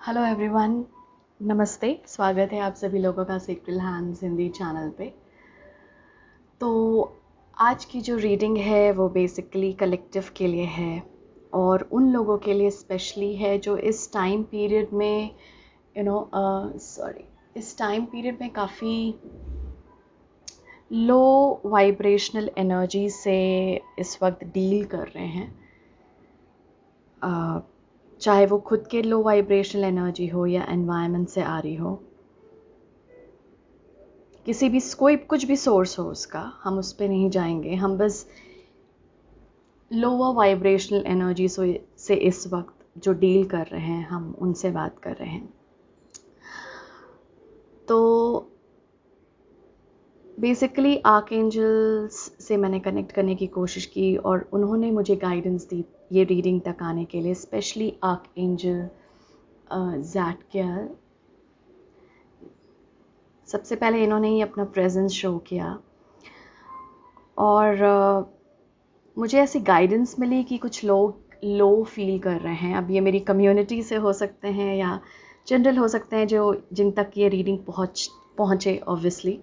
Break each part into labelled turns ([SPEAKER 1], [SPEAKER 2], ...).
[SPEAKER 1] Hello everyone, नमस्ते। स्वागत है आप सभी लोगों का सेक्रेड हैंड्स हिंदी चैनल पे। तो आज की जो रीडिंग है वो बेसिकली कलेक्टिव के लिए है और उन लोगों के लिए स्पेशली है जो इस टाइम पीरियड में इस टाइम पीरियड में काफ़ी लो वाइब्रेशनल एनर्जी से इस वक्त डील कर रहे हैं। चाहे वो खुद के लो वाइब्रेशनल एनर्जी हो या एनवायरनमेंट से आ रही हो, किसी भी कोई कुछ भी सोर्स हो उसका, हम उस पर नहीं जाएंगे। हम बस लोअर वाइब्रेशनल एनर्जी से इस वक्त जो डील कर रहे हैं हम उनसे बात कर रहे हैं। तो बेसिकली आर्कएंजल्स से मैंने कनेक्ट करने की कोशिश की और उन्होंने मुझे गाइडेंस दी ये रीडिंग तक आने के लिए, स्पेशली आर्कएंजल ज़ाटकियल। सबसे पहले इन्होंने ही अपना प्रेजेंस शो किया और मुझे ऐसी गाइडेंस मिली कि कुछ लोग लो फील कर रहे हैं। अब ये मेरी कम्युनिटी से हो सकते हैं या जनरल हो सकते हैं जो जिन तक ये रीडिंग पहुँचे ऑब्वियसली,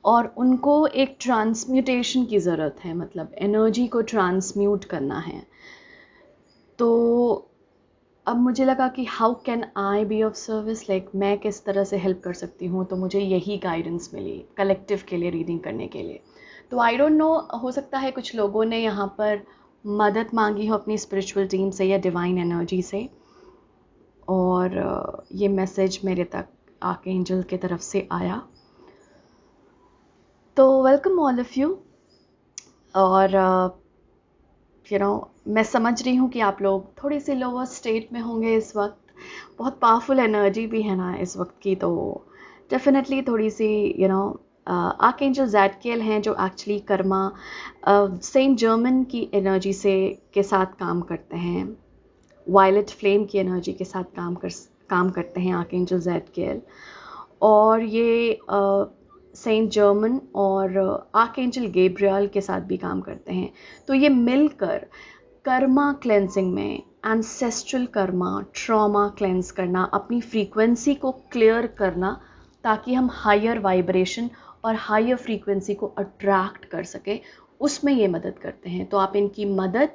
[SPEAKER 1] और उनको एक ट्रांसम्यूटेशन की ज़रूरत है, मतलब एनर्जी को ट्रांसम्यूट करना है। तो अब मुझे लगा कि how can I be of service, like मैं किस तरह से हेल्प कर सकती हूँ। तो मुझे यही गाइडेंस मिली कलेक्टिव के लिए रीडिंग करने के लिए। तो आई डोंट नो, हो सकता है कुछ लोगों ने यहाँ पर मदद मांगी हो अपनी स्पिरिचुअल टीम से या डिवाइन एनर्जी से, और ये मैसेज मेरे तक आर्कएंजल की तरफ से आया। तो वेलकम ऑल ऑफ यू। और मैं समझ रही हूँ कि आप लोग थोड़ी सी लोअर स्टेट में होंगे इस वक्त। बहुत पावरफुल एनर्जी भी है ना इस वक्त की, तो डेफिनेटली थोड़ी सी आर्कएंजल ज़ाटकियल हैं जो एक्चुअली कर्मा सेंट जर्मन की एनर्जी से के साथ काम करते हैं, वायलेट फ्लेम की एनर्जी के साथ काम करते हैं आर्कएंजल ज़ाटकियल। और ये सेंट जर्मन और आर्कएंजल गैब्रियल के साथ भी काम करते हैं। तो ये मिलकर कर्मा क्लेंसिंग में एंसेस्ट्रल कर्मा, ट्रॉमा क्लेंस करना, अपनी फ्रीक्वेंसी को क्लियर करना, ताकि हम हायर वाइब्रेशन और हायर फ्रीक्वेंसी को अट्रैक्ट कर सके, उसमें ये मदद करते हैं। तो आप इनकी मदद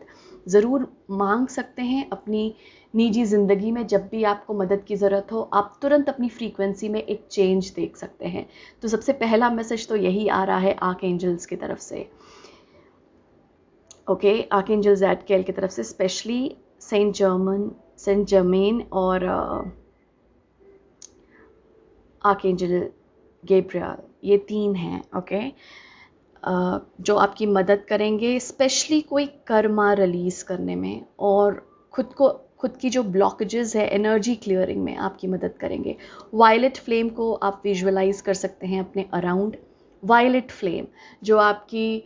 [SPEAKER 1] ज़रूर मांग सकते हैं अपनी निजी ज़िंदगी में। जब भी आपको मदद की ज़रूरत हो, आप तुरंत अपनी फ्रीक्वेंसी में एक चेंज देख सकते हैं। तो सबसे पहला मैसेज तो यही आ रहा है आर्कएंजल्स की तरफ से, ओके, आर्कएंजल ज़ाटकियल की तरफ से, स्पेशली सेंट जर्मेन और आर्कएंजल गैब्रियल, ये तीन हैं, ओके, जो आपकी मदद करेंगे स्पेशली कोई कर्मा रिलीज़ करने में, और खुद की जो ब्लॉकेजेस है एनर्जी क्लियरिंग में आपकी मदद करेंगे। वायलेट फ्लेम को आप विजुअलाइज कर सकते हैं अपने अराउंड। वायलेट फ्लेम जो आपकी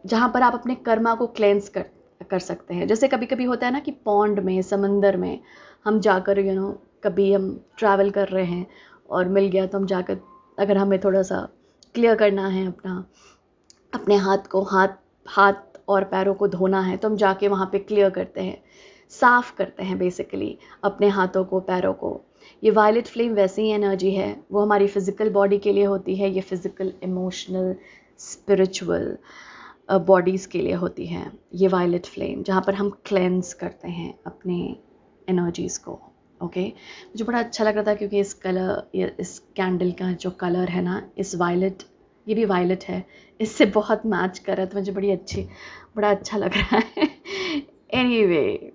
[SPEAKER 1] जहाँ पर आप अपने कर्मा को क्लेंस कर सकते हैं। जैसे कभी कभी होता है ना कि पॉन्ड में, समंदर में हम जाकर कभी हम ट्रैवल कर रहे हैं और मिल गया, तो हम जाकर, अगर हमें थोड़ा सा क्लियर करना है अपने हाथ और पैरों को धोना है, तो हम जाके वहाँ पे क्लियर करते हैं, साफ़ करते हैं बेसिकली अपने हाथों को, पैरों को। ये वायलेट फ्लेम वैसी ही एनर्जी है, वो हमारी फिज़िकल बॉडी के लिए होती है। ये फिज़िकल, इमोशनल, स्पिरिचुअल बॉडीज़ के लिए होती है ये वायलेट फ्लेम, जहाँ पर हम क्लेंस करते हैं अपने एनर्जीज़ को, ओके। मुझे बड़ा अच्छा लग रहा था क्योंकि इस कैंडल का जो कलर है ना, इस वायलेट, ये भी वायलेट है, इससे बहुत मैच कर रहा है, तो मुझे बड़ा अच्छा लग रहा है। एनीवे,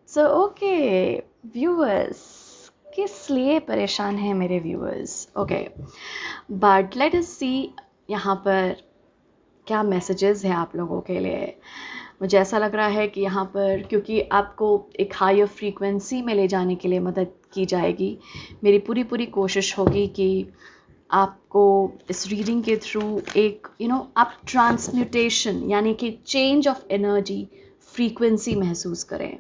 [SPEAKER 1] सो ओके व्यूअर्स, किस लिए परेशान हैं मेरे viewers, okay, but let us see यहाँ पर क्या मैसेजेस हैं आप लोगों के लिए। मुझे ऐसा लग रहा है कि यहाँ पर, क्योंकि आपको एक हायर फ्रीक्वेंसी में ले जाने के लिए मदद की जाएगी, मेरी पूरी कोशिश होगी कि आपको इस रीडिंग के थ्रू एक आप ट्रांसम्यूटेशन यानी कि चेंज ऑफ एनर्जी, फ्रीक्वेंसी महसूस करें,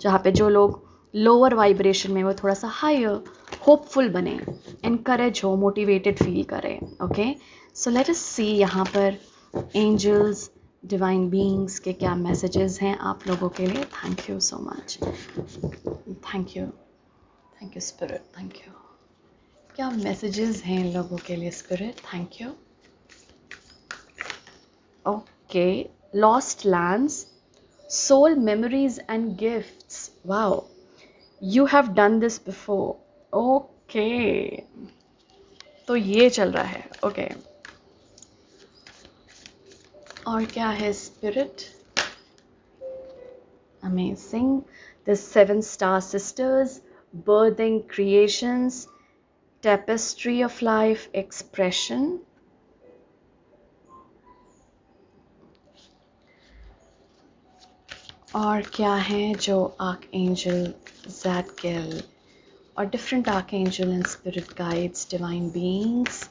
[SPEAKER 1] जहाँ पे जो लोग लोअर वाइब्रेशन में वो थोड़ा सा हायर होपफुल बने, इनकरेज हो, मोटिवेटेड फील करें, okay. So let us see यहाँ पर एंजल्स डिवाइन बीइंग्स के क्या मैसेजेस हैं आप लोगों के लिए? Thank you so much, thank you spirit, thank you. क्या मैसेजेस हैं इन लोगों के लिए spirit? Thank you. Okay, lost lands, soul memories and gifts. Wow, you have done this before. Okay, तो ये चल रहा है। ओके, और क्या है spirit? Amazing. The 7 star sisters, birthing creations, tapestry of life expression. और क्या है जो आर्क एंजल ज़ादकिएल और different archangel and spirit guides, divine beings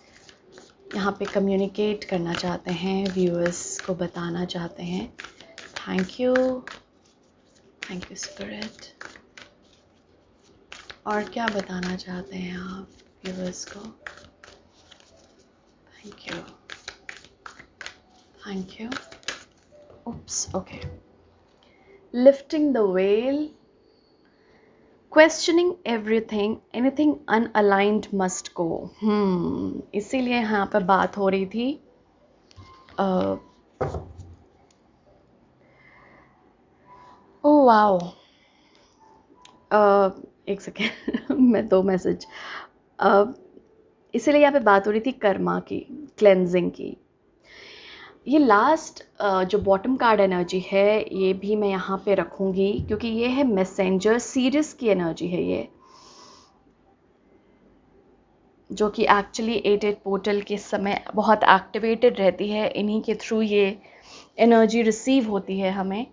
[SPEAKER 1] यहाँ पे कम्युनिकेट करना चाहते हैं, व्यूअर्स को बताना चाहते हैं? Thank you spirit. और क्या बताना चाहते हैं आप व्यूअर्स को? Thank you. Oops, okay. Lifting the veil, questioning everything, anything unaligned must go. इसीलिए यहाँ पर बात हो रही थी ओह वाओ, एक सेकेंड मैं 2 मैसेज, इसीलिए यहाँ पे बात हो रही थी कर्मा की, क्लेंजिंग की। ये लास्ट जो बॉटम कार्ड एनर्जी है ये भी मैं यहाँ पे रखूँगी क्योंकि ये है मैसेंजर सीरीज की एनर्जी है ये, जो कि एक्चुअली 8 पोर्टल के समय बहुत एक्टिवेटेड रहती है। इन्हीं के थ्रू ये एनर्जी रिसीव होती है हमें,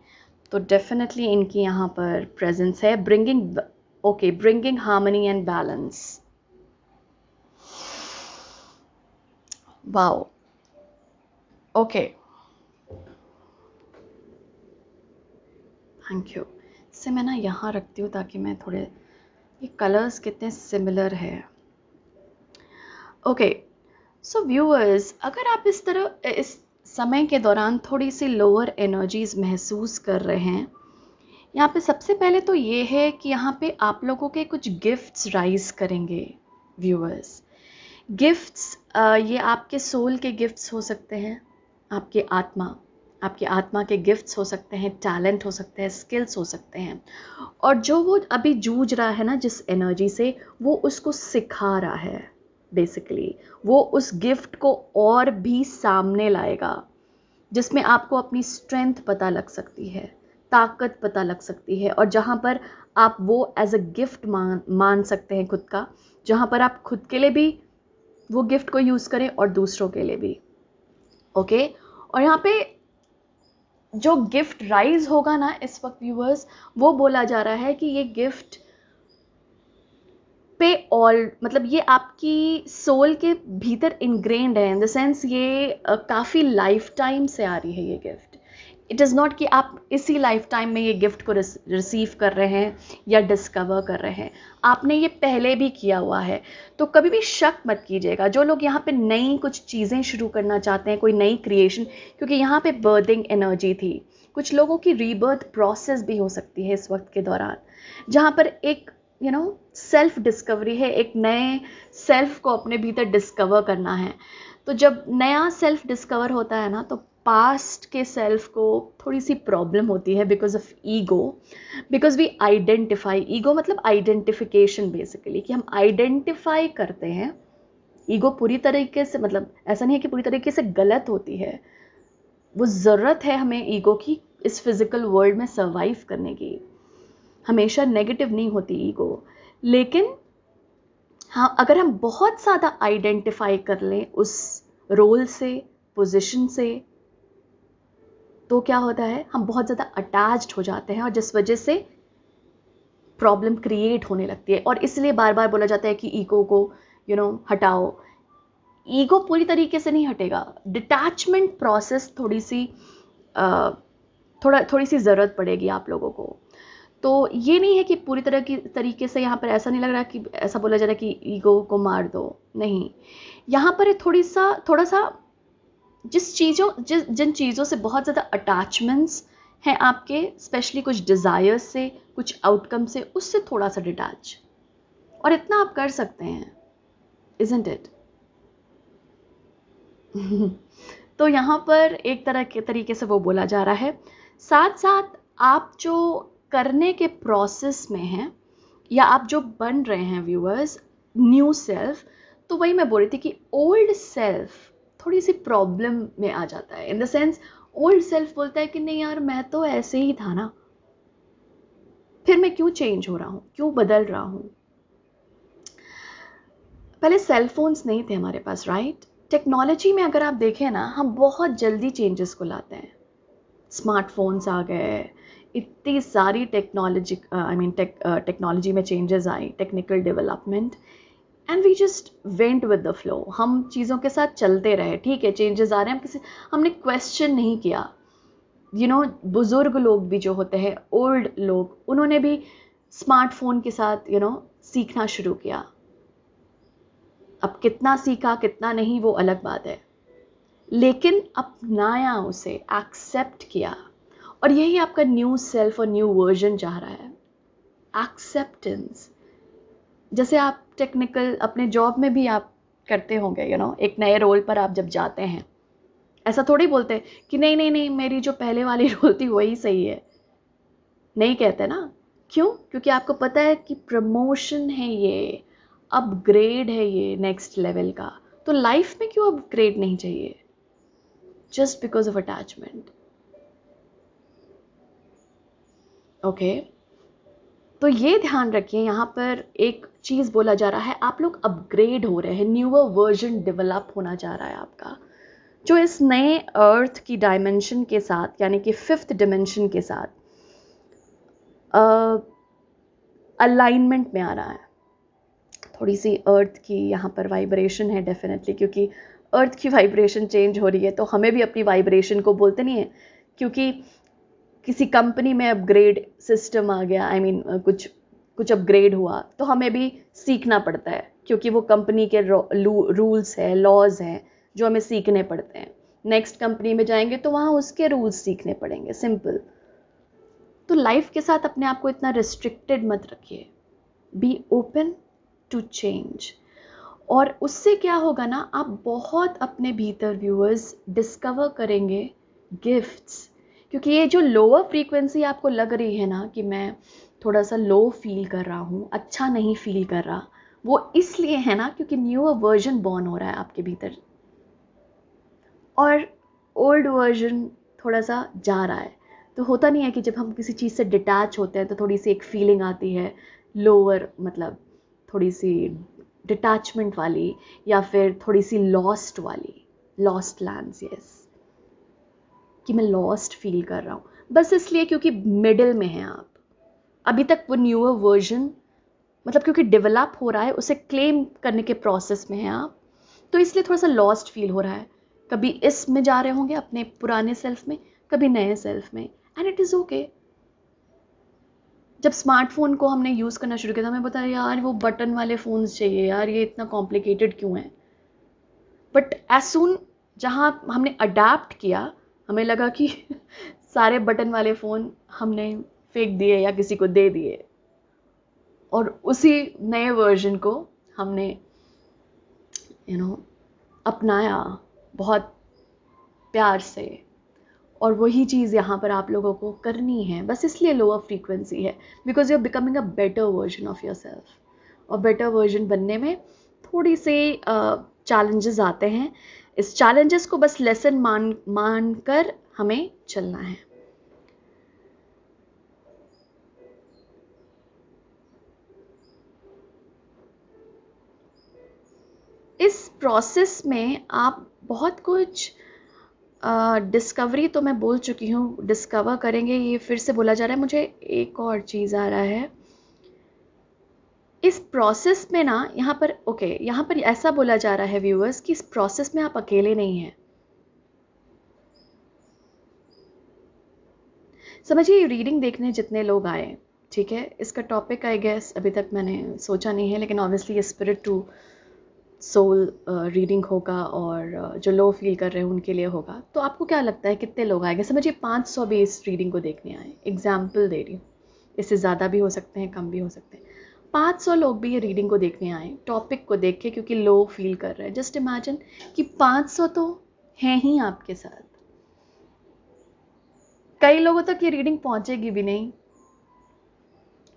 [SPEAKER 1] तो डेफिनेटली इनकी यहाँ पर प्रेजेंस है। Bringing harmony and balance. Wow, okay, thank you. इसे मैं ना यहाँ रखती हूँ ताकि मैं थोड़े, ये कलर्स कितने सिमिलर है। ओके, सो व्यूअर्स, अगर आप इस तरह इस समय के दौरान थोड़ी सी लोअर एनर्जीज महसूस कर रहे हैं, यहाँ पे सबसे पहले तो ये है कि यहाँ पे आप लोगों के कुछ गिफ्ट्स राइज करेंगे व्यूअर्स। गिफ्ट्स, ये आपके सोल के गिफ्ट्स हो सकते हैं, आपके आत्मा के गिफ्ट्स हो सकते हैं, टैलेंट हो सकते हैं, स्किल्स हो सकते हैं, और जो वो अभी जूझ रहा है ना जिस एनर्जी से, वो उसको सिखा रहा है। बेसिकली वो उस गिफ्ट को और भी सामने लाएगा, जिसमें आपको अपनी स्ट्रेंथ पता लग सकती है, ताकत पता लग सकती है, और जहाँ पर आप वो एज अ गिफ्ट मान सकते हैं खुद का, जहाँ पर आप खुद के लिए भी वो गिफ्ट को यूज़ करें और दूसरों के लिए भी। ओके, और यहाँ पे जो गिफ्ट राइज होगा ना इस वक्त व्यूअर्स, वो बोला जा रहा है कि ये गिफ्ट पे ऑल, मतलब ये आपकी सोल के भीतर इनग्रेन्ड है, इन द सेंस ये काफ़ी लाइफ टाइम से आ रही है ये गिफ्ट। इट इज़ नॉट कि आप इसी लाइफ टाइम में ये गिफ्ट को रिसीव कर रहे हैं या डिस्कवर कर रहे हैं, आपने ये पहले भी किया हुआ है। तो कभी भी शक मत कीजिएगा जो लोग यहाँ पे नई कुछ चीज़ें शुरू करना चाहते हैं, कोई नई क्रिएशन, क्योंकि यहाँ पे बर्थिंग एनर्जी थी, कुछ लोगों की रीबर्थ प्रोसेस भी हो सकती है इस वक्त के दौरान, जहाँ पर एक सेल्फ डिस्कवरी है, एक नए सेल्फ को अपने भीतर डिस्कवर करना है। तो जब नया सेल्फ डिस्कवर होता है ना, तो पास्ट के सेल्फ को थोड़ी सी प्रॉब्लम होती है because of ego, because we identify, ego मतलब आइडेंटिफिकेशन बेसिकली, कि हम आइडेंटिफाई करते हैं। ईगो पूरी तरीके से, मतलब ऐसा नहीं है कि पूरी तरीके से गलत होती है, वो ज़रूरत है हमें ईगो की इस फिज़िकल वर्ल्ड में सर्वाइव करने की, हमेशा नेगेटिव नहीं होती ईगो। लेकिन हाँ, अगर हम बहुत ज़्यादा आइडेंटिफाई कर लें उस रोल से, पोजीशन से, तो क्या होता है, हम बहुत ज़्यादा अटैच्ड हो जाते हैं, और जिस वजह से प्रॉब्लम क्रिएट होने लगती है। और इसलिए बार बार बोला जाता है कि ईगो को हटाओ। ईगो पूरी तरीके से नहीं हटेगा, डिटैचमेंट प्रोसेस थोड़ी सी ज़रूरत पड़ेगी आप लोगों को। तो ये नहीं है कि पूरी तरीके से, यहाँ पर ऐसा नहीं लग रहा कि ऐसा बोला जा रहा है कि ईगो को मार दो, नहीं। यहाँ पर थोड़ा सा जिन चीज़ों से बहुत ज़्यादा अटैचमेंट्स हैं आपके, स्पेशली कुछ डिज़ायर्स से, कुछ आउटकम से, उससे थोड़ा सा डिटैच, और इतना आप कर सकते हैं, इजंट इट? तो यहाँ पर एक तरह के तरीके से वो बोला जा रहा है। साथ साथ आप जो करने के प्रोसेस में हैं या आप जो बन रहे हैं व्यूअर्स, न्यू सेल्फ, तो वही मैं बोल रही थी कि ओल्ड सेल्फ थोड़ी सी प्रॉब्लम में आ जाता है। In the sense old self बोलता है कि नहीं यार, मैं तो ऐसे ही था ना, फिर मैं क्यों चेंज हो रहा हूँ, क्यों बदल रहा हूँ। पहले सेल फोन्स नहीं थे हमारे पास, राइट? टेक्नोलॉजी में अगर आप देखें ना, हम बहुत जल्दी चेंजेस को लाते हैं। स्मार्टफोन्स आ गए, इतनी सारी टेक्नोलॉजी में चेंजेस आई, technical development, and we just went with the flow. हम चीज़ों के साथ चलते रहे, ठीक है चेंजेस आ रहे हैं, हमने क्वेश्चन नहीं किया। बुजुर्ग लोग भी जो होते हैं, ओल्ड लोग, उन्होंने भी स्मार्टफोन के साथ सीखना शुरू किया। अब कितना सीखा कितना नहीं वो अलग बात है, लेकिन अपनाया, उसे एक्सेप्ट किया, और यही आपका न्यू सेल्फ और न्यू वर्जन चाह रहा है, एक्सेप्टेंस। जैसे आप टेक्निकल अपने जॉब में भी आप करते होंगे, एक नए रोल पर आप जब जाते हैं, ऐसा थोड़ी बोलते कि नहीं नहीं नहीं, मेरी जो पहले वाली रोल थी वही सही है, नहीं कहते ना। क्यों? क्योंकि आपको पता है कि प्रमोशन है, ये अपग्रेड है, ये नेक्स्ट लेवल का। तो लाइफ में क्यों अपग्रेड नहीं चाहिए? Just because of attachment. Okay, तो ये ध्यान रखिए, यहाँ पर एक चीज़ बोला जा रहा है, आप लोग अपग्रेड हो रहे हैं, न्यूअर वर्जन डेवलप होना जा रहा है आपका, जो इस नए अर्थ की डायमेंशन के साथ, यानी कि 5th डिमेंशन के साथ अलाइनमेंट में आ रहा है। थोड़ी सी अर्थ की यहाँ पर वाइब्रेशन है डेफिनेटली, क्योंकि अर्थ की वाइब्रेशन चेंज हो रही है, तो हमें भी अपनी वाइब्रेशन को बोलते नहीं है, क्योंकि किसी कंपनी में अपग्रेड सिस्टम आ गया, कुछ अपग्रेड हुआ, तो हमें भी सीखना पड़ता है, क्योंकि वो कंपनी के रूल्स है, लॉज हैं, जो हमें सीखने पड़ते हैं। नेक्स्ट कंपनी में जाएंगे तो वहाँ उसके रूल्स सीखने पड़ेंगे, सिंपल। तो लाइफ के साथ अपने आप को इतना रिस्ट्रिक्टेड मत रखिए, बी ओपन टू चेंज। और उससे क्या होगा ना, आप बहुत अपने भीतर व्यूअर्स डिस्कवर करेंगे गिफ्ट्स, क्योंकि ये जो लोअर फ्रीक्वेंसी आपको लग रही है ना, कि मैं थोड़ा सा लो फील कर रहा हूँ, अच्छा नहीं फील कर रहा, वो इसलिए है ना क्योंकि न्यूअर वर्जन बॉर्न हो रहा है आपके भीतर, और ओल्ड वर्जन थोड़ा सा जा रहा है। तो होता नहीं है कि जब हम किसी चीज़ से डिटैच होते हैं तो थोड़ी सी एक फीलिंग आती है लोअर, मतलब थोड़ी सी डिटैचमेंट वाली, या फिर थोड़ी सी लॉस्ट वाली, लॉस्ट लैंड्स, यस, कि मैं लॉस्ट फील कर रहा हूँ, बस इसलिए क्योंकि मिडिल में हैं आप, अभी तक वो न्यूअर वर्जन, मतलब क्योंकि डेवलप हो रहा है, उसे क्लेम करने के प्रोसेस में हैं आप, तो इसलिए थोड़ा सा लॉस्ट फील हो रहा है। कभी इसमें जा रहे होंगे अपने पुराने सेल्फ में, कभी नए सेल्फ में, एंड इट इज़ ओके। जब स्मार्टफोन को हमने यूज़ करना शुरू किया था, हमें पता है यार वो बटन वाले फ़ोन्स चाहिए, यार ये इतना कॉम्प्लिकेटेड क्यों है। बट एज सून जहाँ हमने अडाप्ट किया, हमें लगा कि सारे बटन वाले फ़ोन हमने फेंक दिए या किसी को दे दिए, और उसी नए वर्जन को हमने अपनाया बहुत प्यार से। और वही चीज़ यहाँ पर आप लोगों को करनी है, बस इसलिए लोअर फ्रीक्वेंसी है, because you are becoming a better version of yourself, और बेटर वर्जन बनने में थोड़ी से चैलेंजेस आते हैं। इस चैलेंजेस को बस लेसन मान कर हमें चलना है। इस प्रोसेस में आप बहुत कुछ डिस्कवरी तो मैं बोल चुकी हूँ, डिस्कवर करेंगे, ये फिर से बोला जा रहा है। मुझे एक और चीज़ आ रहा है इस प्रोसेस में ना, यहाँ पर यहाँ पर ऐसा बोला जा रहा है व्यूअर्स कि इस प्रोसेस में आप अकेले नहीं हैं। समझिए, रीडिंग देखने जितने लोग आए, ठीक है, इसका टॉपिक आई गेस अभी तक मैंने सोचा नहीं है, लेकिन obviously spirit to soul reading होगा और जो लो फील कर रहे हैं उनके लिए होगा। तो आपको क्या लगता है कितने लोग आएंगे? समझिए 500 भी इस रीडिंग को देखने आए, एग्जाम्पल दे रही हूँ, इससे ज़्यादा भी हो सकते हैं, कम भी हो सकते हैं। 500 लोग भी ये रीडिंग को देखने आए, टॉपिक को देख के, क्योंकि लो फील कर रहे हैं। जस्ट इमेजिन कि 500 तो हैं ही आपके साथ। कई लोगों तक ये रीडिंग पहुंचेगी भी नहीं,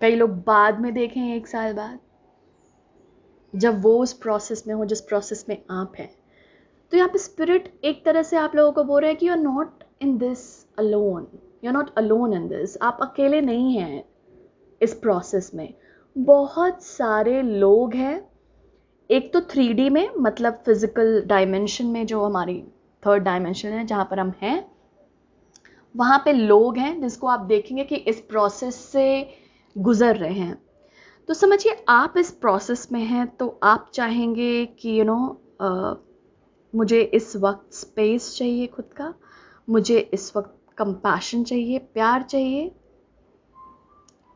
[SPEAKER 1] कई लोग बाद में देखें 1 साल बाद, जब वो उस प्रोसेस में हो जिस प्रोसेस में आप हैं। तो यहाँ पे स्पिरिट एक तरह से आप लोगों को बोल रहे हैं कि you are not in this alone, you are not alone in this, आप अकेले नहीं हैं इस प्रोसेस में। बहुत सारे लोग हैं, एक तो 3D में, मतलब फिजिकल डायमेंशन में, जो हमारी 3rd डायमेंशन है जहाँ पर हम हैं, वहाँ पे लोग हैं जिसको आप देखेंगे कि इस प्रोसेस से गुजर रहे हैं। तो समझिए आप इस प्रोसेस में हैं, तो आप चाहेंगे कि मुझे इस वक्त स्पेस चाहिए खुद का, मुझे इस वक्त कंपैशन चाहिए, प्यार चाहिए,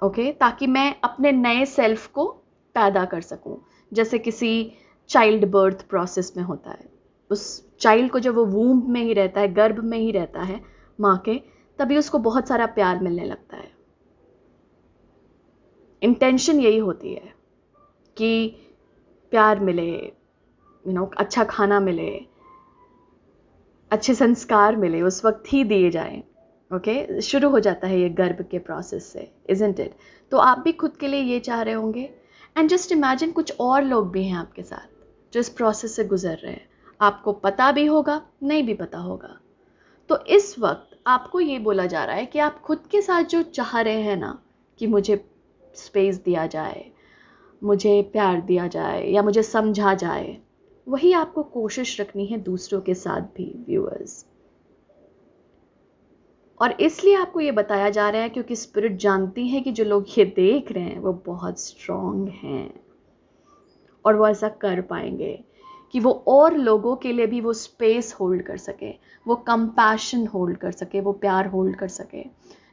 [SPEAKER 1] ओके, ताकि मैं अपने नए सेल्फ को पैदा कर सकूं। जैसे किसी चाइल्ड बर्थ प्रोसेस में होता है, उस चाइल्ड को जब वो वूम्ब में ही रहता है, गर्भ में ही रहता है माँ के, तभी उसको बहुत सारा प्यार मिलने लगता है। इंटेंशन यही होती है कि प्यार मिले, अच्छा खाना मिले, अच्छे संस्कार मिले, उस वक्त ही दिए जाएं। ओके, शुरू हो जाता है ये गर्भ के प्रोसेस से, इजंट इट? तो आप भी खुद के लिए ये चाह रहे होंगे। एंड जस्ट इमेजिन कुछ और लोग भी हैं आपके साथ जो इस प्रोसेस से गुजर रहे हैं, आपको पता भी होगा, नहीं भी पता होगा। तो इस वक्त आपको ये बोला जा रहा है कि आप खुद के साथ जो चाह रहे हैं ना, कि मुझे स्पेस दिया जाए, मुझे प्यार दिया जाए, या मुझे समझा जाए, वही आपको कोशिश रखनी है दूसरों के साथ भी, व्यूअर्स। और इसलिए आपको ये बताया जा रहा है क्योंकि स्पिरिट जानती है कि जो लोग ये देख रहे हैं वो बहुत स्ट्रांग हैं, और वो ऐसा कर पाएंगे कि वो और लोगों के लिए भी वो स्पेस होल्ड कर सके, वो कंपैशन होल्ड कर सके, वो प्यार होल्ड कर सके,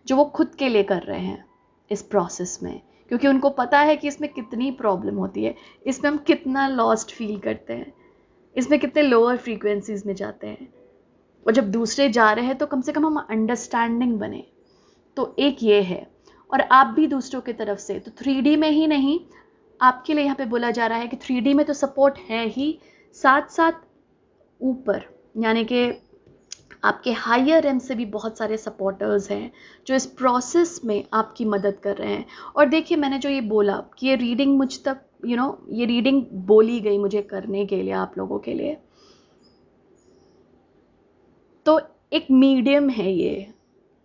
[SPEAKER 1] जो वो खुद के लिए कर रहे हैं इस प्रोसेस में। क्योंकि उनको पता है कि इसमें कितनी प्रॉब्लम होती है, इसमें हम कितना लॉस्ट फील करते हैं, इसमें कितने लोअर फ्रीक्वेंसीज में जाते हैं, और जब दूसरे जा रहे हैं तो कम से कम हम अंडरस्टैंडिंग बने। तो एक ये है, और आप भी दूसरों की तरफ से, तो 3D में ही नहीं, आपके लिए यहाँ पे बोला जा रहा है कि 3D में तो सपोर्ट है ही, साथ साथ ऊपर, यानी कि आपके हायर एम से भी बहुत सारे सपोर्टर्स हैं जो इस प्रोसेस में आपकी मदद कर रहे हैं। और देखिए, मैंने जो ये बोला कि ये रीडिंग मुझ तक, ये रीडिंग बोली गई मुझे करने के लिए, आप लोगों के लिए, तो एक मीडियम है ये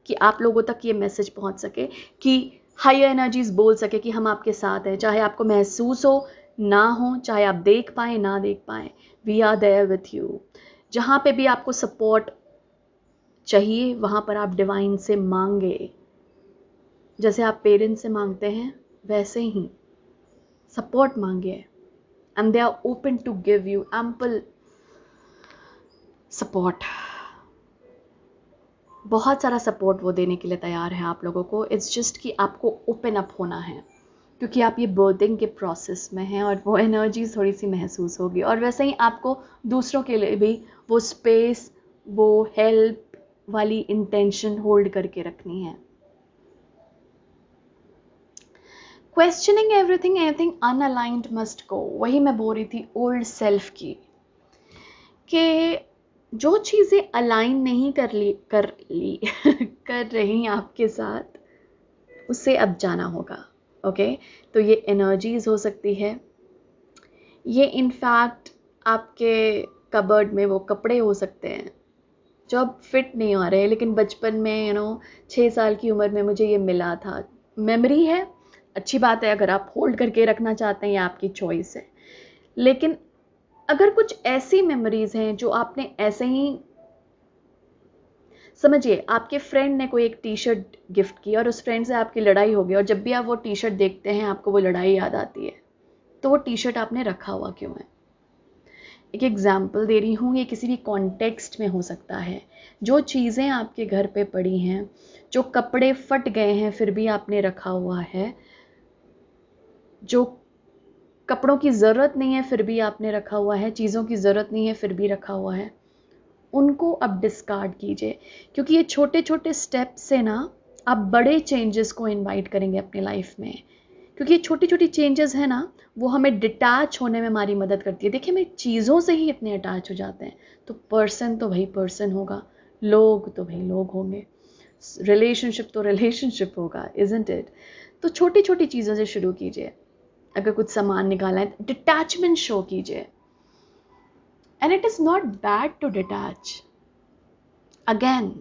[SPEAKER 1] कि आप लोगों तक ये मैसेज पहुंच सके, कि हायर एनर्जीज बोल सके कि हम आपके साथ हैं, चाहे आपको महसूस हो ना हो, चाहे आप देख पाए ना देख पाए, we are there with you. जहाँ पे भी आपको सपोर्ट चाहिए वहाँ पर आप डिवाइन से मांगे, जैसे आप पेरेंट्स से मांगते हैं वैसे ही सपोर्ट मांगे, and they are open to give you ample support. बहुत सारा सपोर्ट वो देने के लिए तैयार है आप लोगों को। इट्स जस्ट कि आपको ओपन अप होना है, क्योंकि आप ये बर्थिंग के प्रोसेस में हैं, और वो एनर्जी थोड़ी सी महसूस होगी। और वैसे ही आपको दूसरों के लिए भी वो स्पेस, वो हेल्प वाली इंटेंशन होल्ड करके रखनी है। Questioning everything, anything unaligned must go. वही मैं बोल रही थी ओल्ड सेल्फ की, कि जो चीज़ें अलाइन नहीं कर रही आपके साथ, उससे अब जाना होगा। ओके, तो ये एनर्जीज हो सकती है, ये इनफैक्ट आपके कबर्ड में वो कपड़े हो सकते हैं जो अब फिट नहीं आ रहे, लेकिन बचपन में 6 साल की उम्र में मुझे ये मिला था। मेमोरी है, अच्छी बात है, अगर आप होल्ड करके रखना चाहते हैं, ये आपकी चॉइस है। लेकिन अगर कुछ ऐसी मेमोरीज हैं जो आपने ऐसे ही, समझिए आपके फ्रेंड ने कोई एक टी शर्ट गिफ्ट की और उस फ्रेंड से आपकी लड़ाई हो गई, और जब भी आप वो टी शर्ट देखते हैं आपको वो लड़ाई याद आती है, तो वो टी शर्ट आपने रखा हुआ क्यों है? एक एग्जाम्पल दे रही हूँ, ये किसी भी कॉन्टेक्स्ट में हो सकता है। जो चीज़ें आपके घर पे पड़ी हैं, जो कपड़े फट गए हैं फिर भी आपने रखा हुआ है, जो कपड़ों की ज़रूरत नहीं है फिर भी आपने रखा हुआ है, चीज़ों की ज़रूरत नहीं है फिर भी रखा हुआ है, उनको अब डिस्कार्ड कीजिए। क्योंकि ये छोटे छोटे स्टेप से ना आप बड़े चेंजेस को इनवाइट करेंगे अपनी लाइफ में। क्योंकि ये छोटी छोटी चेंजेस है ना, वो हमें डिटैच होने में हमारी मदद करती है। देखिए, हम चीज़ों से ही इतने अटैच हो जाते हैं, तो पर्सन तो भाई पर्सन होगा, लोग तो भाई लोग होंगे, रिलेशनशिप तो रिलेशनशिप होगा, इजंट इट? तो छोटी छोटी चीज़ों से शुरू कीजिए। अगर कुछ सामान निकालना है, डिटैचमेंट शो कीजिए। And it is not bad to detach. Again,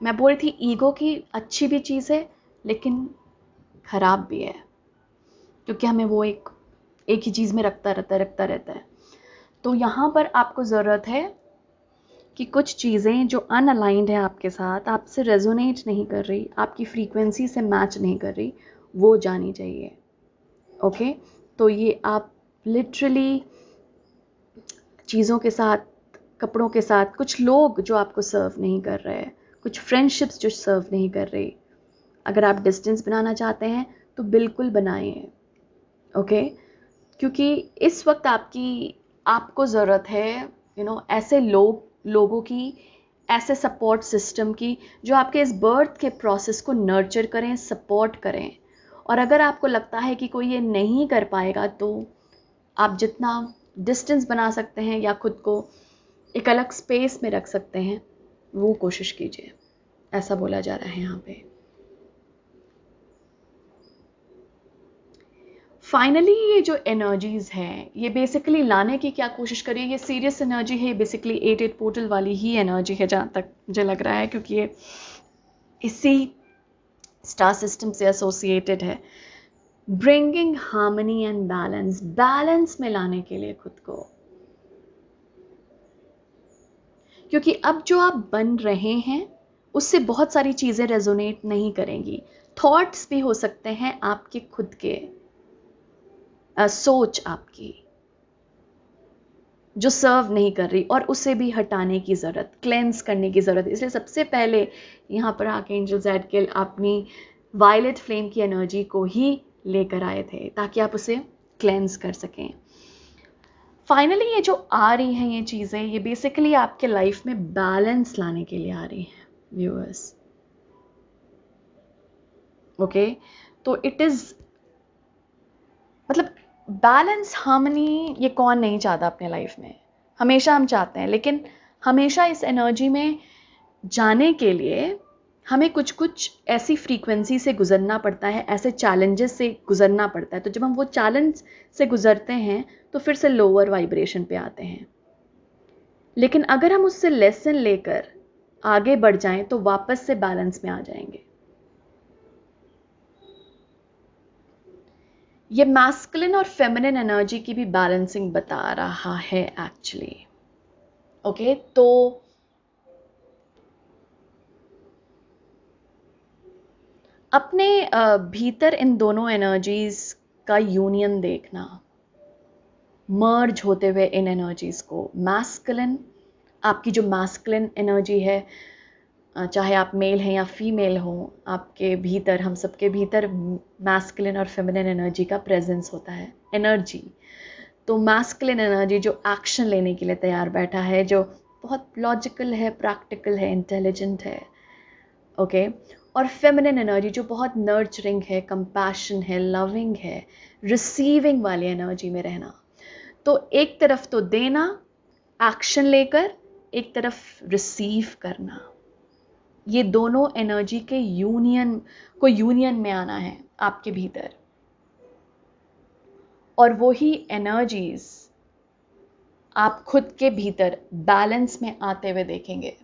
[SPEAKER 1] मैं बोल रही थी ईगो की अच्छी भी चीज़ है लेकिन खराब भी है, क्योंकि हमें वो एक ही चीज़ में रखता रहता है। तो यहाँ पर आपको ज़रूरत है कि कुछ चीज़ें जो अनअलाइंड है आपके साथ, आपसे रेजोनेट नहीं कर रही, आपकी फ्रीक्वेंसी से मैच नहीं कर रही, वो जानी चाहिए। ओके, तो ये आप लिटरली चीज़ों के साथ, कपड़ों के साथ, कुछ लोग जो आपको सर्व नहीं कर रहे, कुछ फ्रेंडशिप्स जो सर्व नहीं कर रही, अगर आप डिस्टेंस बनाना चाहते हैं तो बिल्कुल बनाइए। ओके, क्योंकि इस वक्त आपको ज़रूरत है ऐसे लोगों की, ऐसे सपोर्ट सिस्टम की, जो आपके इस बर्थ के प्रोसेस को नर्चर करें, सपोर्ट करें। और अगर आपको लगता है कि कोई ये नहीं कर पाएगा, तो आप जितना डिस्टेंस बना सकते हैं या खुद को एक अलग स्पेस में रख सकते हैं, वो कोशिश कीजिए। ऐसा बोला जा रहा है यहाँ पे। फाइनली ये जो एनर्जीज हैं, ये बेसिकली लाने की क्या कोशिश करिए। ये सीरियस एनर्जी है, बेसिकली 8 पोर्टल वाली ही एनर्जी है जहाँ तक मुझे लग रहा है, क्योंकि ये इसी स्टार सिस्टम से एसोसिएटेड है। Bringing harmony and balance, balance में लाने के लिए खुद को, क्योंकि अब जो आप बन रहे हैं उससे बहुत सारी चीज़ें रेजोनेट नहीं करेंगी। थॉट्स भी हो सकते हैं आपके खुद के, सोच आपकी जो सर्व नहीं कर रही, और उसे भी हटाने की ज़रूरत, क्लेंस करने की ज़रूरत। इसलिए सबसे पहले यहाँ पर आर्कएंजल ज़ैडकिएल अपनी वायलेट फ्लेम की एनर्जी को ही लेकर आए थे, ताकि आप उसे क्लेंस कर सकें। फाइनली ये जो आ रही हैं ये चीज़ें, ये बेसिकली आपके लाइफ में बैलेंस लाने के लिए आ रही हैं व्यूअर्स। ओके, तो इट इज़ मतलब बैलेंस, हार्मनी, ये कौन नहीं चाहता अपने लाइफ में? हमेशा हम चाहते हैं, लेकिन हमेशा इस एनर्जी में जाने के लिए हमें कुछ कुछ ऐसी फ्रीक्वेंसी से गुजरना पड़ता है, ऐसे चैलेंजेस से गुजरना पड़ता है। तो जब हम वो चैलेंज से गुजरते हैं तो फिर से लोअर वाइब्रेशन पे आते हैं। लेकिन अगर हम उससे लेसन लेकर आगे बढ़ जाएं तो वापस से बैलेंस में आ जाएंगे। ये मैस्कुलिन और फेमिनिन एनर्जी की भी बैलेंसिंग बता रहा है एक्चुअली। ओके, तो अपने भीतर इन दोनों एनर्जीज का यूनियन देखना, मर्ज होते हुए इन एनर्जीज को। मैस्कुलिन, आपकी जो मैस्कुलिन एनर्जी है, चाहे आप मेल हैं या फीमेल हो, आपके भीतर, हम सबके भीतर मैस्कुलिन और फेमिनिन एनर्जी का प्रेजेंस होता है, एनर्जी। तो मैस्कुलिन एनर्जी जो एक्शन लेने के लिए तैयार बैठा है, जो बहुत लॉजिकल है, प्रैक्टिकल है, इंटेलिजेंट है। ओके, और फेमिनिन एनर्जी जो बहुत नर्चरिंग है, कंपैशन है, लविंग है, रिसीविंग वाली एनर्जी में रहना। तो एक तरफ तो देना, एक्शन लेकर, एक तरफ रिसीव करना, ये दोनों एनर्जी के यूनियन में आना है आपके भीतर। और वही एनर्जीज आप खुद के भीतर बैलेंस में आते हुए देखेंगे।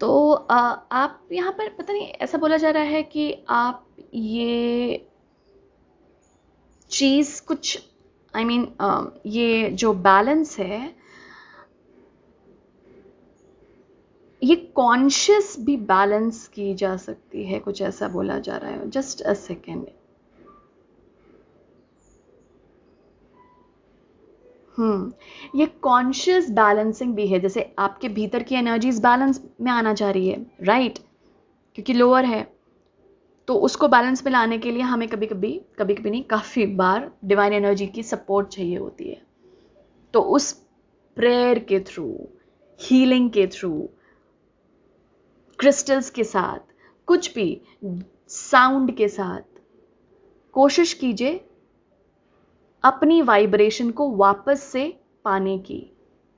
[SPEAKER 1] तो आप यहाँ पर, पता नहीं, ऐसा बोला जा रहा है कि आप ये चीज़ कुछ, आई मीन ये जो बैलेंस है, ये कॉन्शियस भी बैलेंस की जा सकती है, कुछ ऐसा बोला जा रहा है। Just a second. ये कॉन्शियस बैलेंसिंग भी है, जैसे आपके भीतर की एनर्जीज बैलेंस में आना चाह रही है, राइट, क्योंकि लोअर है, तो उसको बैलेंस में लाने के लिए हमें कभी कभी नहीं, काफ़ी बार डिवाइन एनर्जी की सपोर्ट चाहिए होती है। तो उस प्रेयर के थ्रू, हीलिंग के थ्रू, क्रिस्टल्स के साथ, कुछ भी साउंड के साथ कोशिश कीजिए अपनी वाइब्रेशन को वापस से पाने की।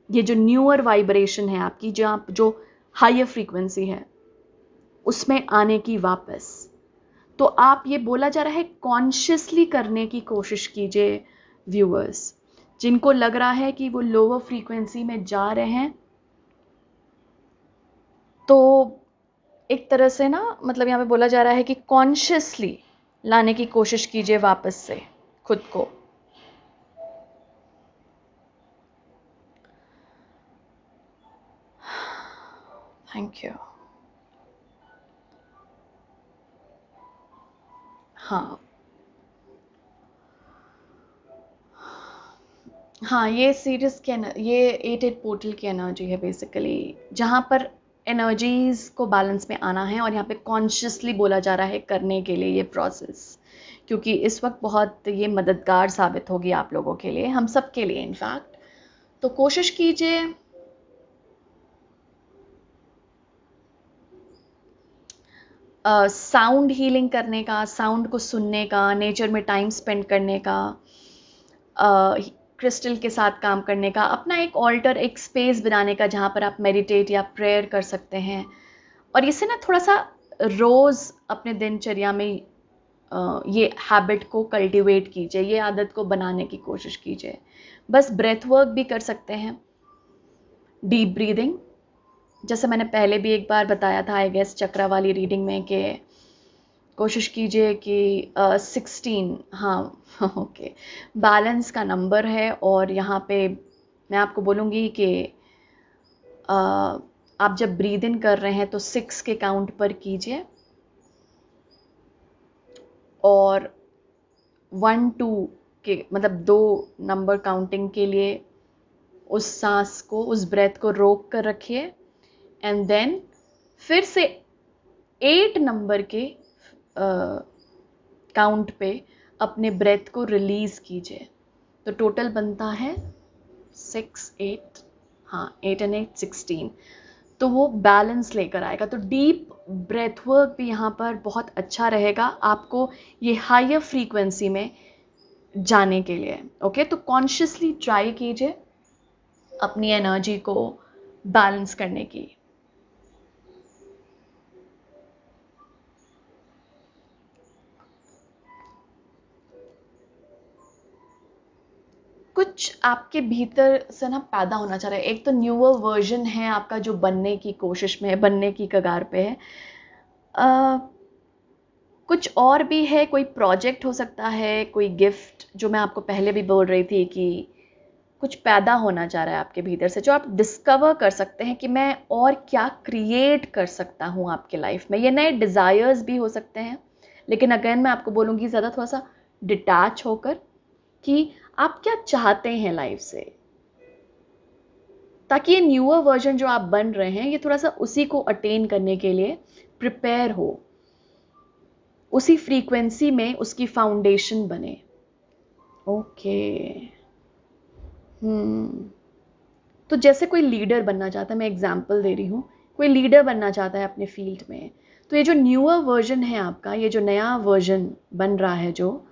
[SPEAKER 1] ये जो न्यूअर वाइब्रेशन है आपकी, जो हायर फ्रीक्वेंसी है, उसमें आने की वापस। तो आप, ये बोला जा रहा है, कॉन्शियसली करने की कोशिश कीजिए व्यूअर्स। जिनको लग रहा है कि वो लोअर फ्रीक्वेंसी में जा रहे हैं, तो एक तरह से ना, मतलब यहाँ पे बोला जा रहा है कि कॉन्शियसली लाने की कोशिश कीजिए वापस से खुद को। Thank you. हाँ हाँ, ये सीरीज के ये 8 पोर्टल की एनर्जी है बेसिकली, जहाँ पर एनर्जीज को बैलेंस में आना है, और यहाँ पे कॉन्शियसली बोला जा रहा है करने के लिए ये प्रोसेस, क्योंकि इस वक्त बहुत ये मददगार साबित होगी आप लोगों के लिए, हम सब के लिए इनफैक्ट। तो कोशिश कीजिए साउंड हीलिंग करने का, साउंड को सुनने का, नेचर में टाइम स्पेंड करने का, क्रिस्टल के साथ काम करने का, अपना एक ऑल्टर, एक स्पेस बनाने का जहाँ पर आप मेडिटेट या प्रेयर कर सकते हैं। और इससे ना थोड़ा सा रोज़ अपने दिनचर्या में ये हैबिट को कल्टीवेट कीजिए, ये आदत को बनाने की कोशिश कीजिए। बस ब्रेथ वर्क भी कर सकते हैं, डीप ब्रीदिंग, जैसे मैंने पहले भी एक बार बताया था आई गेस चक्रा वाली रीडिंग में, कि कोशिश कीजिए कि 16, हाँ ओके, बैलेंस का नंबर है। और यहाँ पे मैं आपको बोलूँगी कि आप जब ब्रीद इन कर रहे हैं तो 6 के काउंट पर कीजिए, और 1 2 के, मतलब 2 नंबर काउंटिंग के लिए उस सांस को, उस ब्रेथ को रोक कर रखिए, एंड देन फिर से 8 नंबर के काउंट पे अपने ब्रेथ को रिलीज कीजिए। तो टोटल बनता है 6 8, हाँ 8 and 8 16। तो वो बैलेंस लेकर आएगा। तो डीप ब्रेथ वर्क भी यहाँ पर बहुत अच्छा रहेगा आपको ये हायर फ्रीक्वेंसी में जाने के लिए। ओके, तो कॉन्शियसली ट्राई कीजिए अपनी एनर्जी को बैलेंस करने की। कुछ आपके भीतर से ना पैदा होना चाह रहा है। एक तो न्यूअर वर्जन है आपका जो बनने की कोशिश में है, बनने की कगार पे है। कुछ और भी है, कोई प्रोजेक्ट हो सकता है, कोई गिफ्ट, जो मैं आपको पहले भी बोल रही थी कि कुछ पैदा होना चाह रहा है आपके भीतर से, जो आप डिस्कवर कर सकते हैं कि मैं और क्या क्रिएट कर सकता हूँ आपके लाइफ में। ये नए डिज़ायर्स भी हो सकते हैं, लेकिन अगेन मैं आपको बोलूँगी ज़्यादा थोड़ा सा डिटैच होकर कि आप क्या चाहते हैं लाइफ से, ताकि ये न्यूअर वर्जन जो आप बन रहे हैं ये थोड़ा सा उसी को अटेन करने के लिए प्रिपेयर हो, उसी फ्रीक्वेंसी में उसकी फाउंडेशन बने। ओके, तो जैसे कोई लीडर बनना चाहता है, मैं एग्जांपल दे रही हूँ, कोई लीडर बनना चाहता है अपने फील्ड में, तो ये जो न्यूअर वर्जन है आपका, ये जो नया वर्जन बन रहा है, जो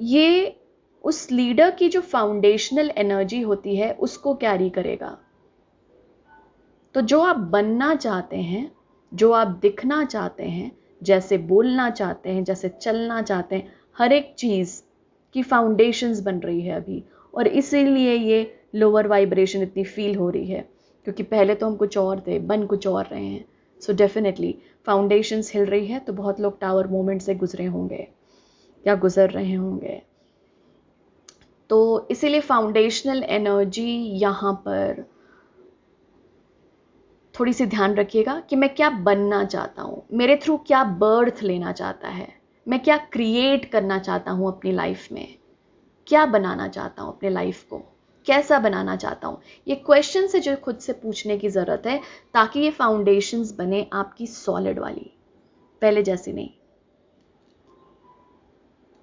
[SPEAKER 1] ये उस लीडर की जो फाउंडेशनल एनर्जी होती है उसको कैरी करेगा। तो जो आप बनना चाहते हैं, जो आप दिखना चाहते हैं, जैसे बोलना चाहते हैं, जैसे चलना चाहते हैं, हर एक चीज़ की फाउंडेशंस बन रही है अभी, और इसीलिए ये लोअर वाइब्रेशन इतनी फील हो रही है, क्योंकि पहले तो हम कुछ और थे, बन कुछ और रहे हैं। सो डेफिनेटली फाउंडेशंस हिल रही है, तो बहुत लोग टावर मोमेंट से गुजरे होंगे या गुजर रहे होंगे। तो इसीलिए फाउंडेशनल एनर्जी यहाँ पर थोड़ी सी ध्यान रखिएगा कि मैं क्या बनना चाहता हूँ, मेरे थ्रू क्या बर्थ लेना चाहता है, मैं क्या क्रिएट करना चाहता हूँ अपनी लाइफ में, क्या बनाना चाहता हूँ अपने लाइफ को। कैसा बनाना चाहता हूँ। ये क्वेश्चन से जो खुद से पूछने की ज़रूरत है, ताकि ये फाउंडेशंस बने आपकी सॉलिड वाली, पहले जैसी नहीं,